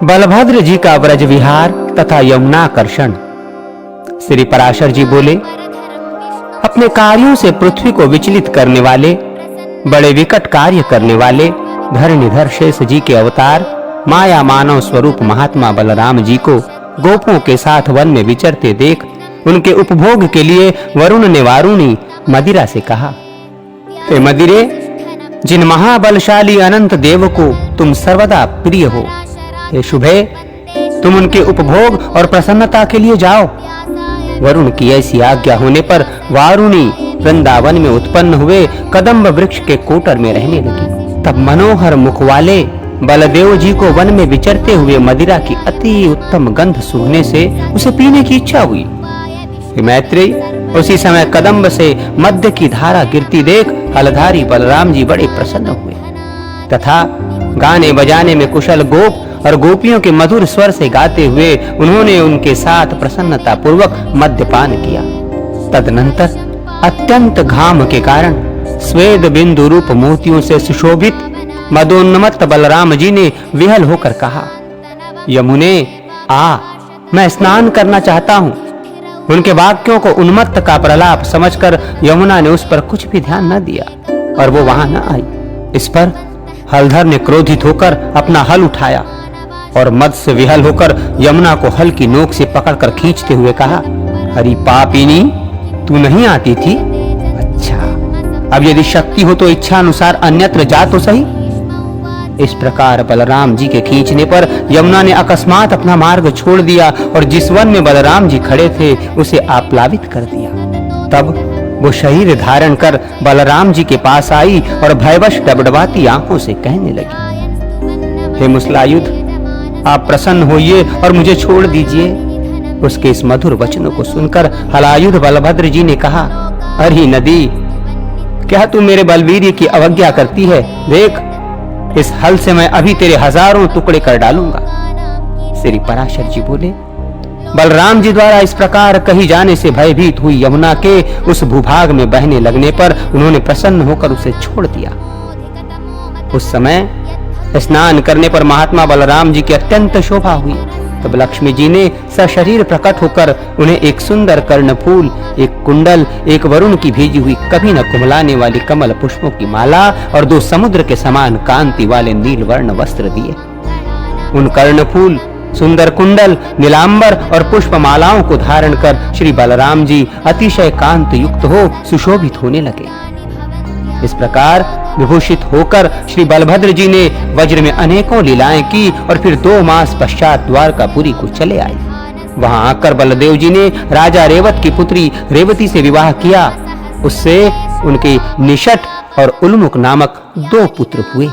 बलभद्र जी का ब्रज विहार तथा यमुनाकर्षण। श्री पराशर जी बोले, अपने कार्यों से पृथ्वी को विचलित करने वाले, बड़े विकट कार्य करने वाले धरणीधर शेष जी के अवतार माया मानव स्वरूप महात्मा बलराम जी को गोपों के साथ वन में विचरते देख उनके उपभोग के लिए वरुण ने वारुणी मदिरा से कहा, हे मदिरे, जिन महाबलशाली अनंत देव को तुम सर्वदा प्रिय हो, हे शुभे, तुम उनके उपभोग और प्रसन्नता के लिए जाओ। वरुण की ऐसी आज्ञा होने पर वारुणी वृंदावन में उत्पन्न हुए कदम्ब वृक्ष के कोटर में रहने लगी। तब मनोहर मुख वाले बलदेव जी को वन में विचरते हुए मदिरा की अति उत्तम गंध सूंघने से उसे पीने की इच्छा हुई। मैत्रेयी, उसी समय कदम्ब से मध्य की धारा गिरती देख हलधारी बलराम जी बड़े प्रसन्न हुए तथा गाने बजाने में कुशल गोप और गोपियों के मधुर स्वर से गाते हुए उन्होंने उनके साथ प्रसन्नता पूर्वक मद्यपान किया। तदनंतर अत्यंत घाम के कारण स्वेद बिंदु रूप मोतियों से सुशोभित मदोन्मत्त बलराम जी ने विहल होकर कहा, यमुने आ, मैं स्नान करना चाहता हूँ। उनके वाक्यों को उन्मत्त का प्रलाप समझकर यमुना ने उस पर कुछ भी ध्यान न दिया और वो वहां न आई। इस पर हलधर ने क्रोधित होकर अपना हल उठाया और मद से विहल होकर यमुना को हल की नोक से पकड़कर खींचते हुए कहा, हरि पापिनी, तू नहीं आती थी? अच्छा, अब यदि शक्ति हो तो इच्छा अनुसार अन्यत्र जा तो सही। इस प्रकार बलराम जी के खींचने पर यमुना ने अकस्मात अपना मार्ग छोड़ दिया और जिस वन में बलराम जी खड़े थे उसे आप्लावित कर दिया। तब वो शरीर धारण कर बलराम जी के पास आई और भयवश डबडबाती आंखों से कहने लगी, हे मुसलायुध, आप प्रसन्न होइए और मुझे छोड़ दीजिए। उसके इस मधुर वचनों को सुनकर हलायुध बलभद्र जी ने कहा, अरे नदी, क्या तू मेरे बलवीर्य की अवज्ञा करती है? देख, इस हल से मैं अभी तेरे हजारों टुकड़े कर डालूंगा। श्री पराशर जी बोले, बलराम जी द्वारा इस प्रकार कही जाने से भयभीत हुई यमुना के उस भूभाग में बहने लगने पर उन्होंने प्रसन्न होकर उसे छोड़ दिया। उस समय स्नान करने पर महात्मा बलराम जी की अत्यंत शोभा हुई। तब लक्ष्मी जी ने सशरीर प्रकट होकर उन्हें एक सुंदर कर्णफूल, एक कुंडल, एक वरुण की भेजी हुई कभी न कुमलाने वाली कमल पुष्पों की माला और 2 समुद्र के समान कांति वाले नील वर्ण वस्त्र दिए। उन कर्णफूल, सुंदर कुंडल, नीलांबर और पुष्प मालाओं को धारण कर श्री बलराम जी अतिशय कांत युक्त हो सुशोभित होने लगे। इस प्रकार विभूषित होकर श्री बलभद्र जी ने वज्र में अनेकों लीलाएं की और फिर 2 मास पश्चात द्वारकापुरी को चले आए। वहां आकर बलदेव जी ने राजा रेवत की पुत्री रेवती से विवाह किया। उससे उनके निषट और उल्मुख नामक 2 पुत्र हुए।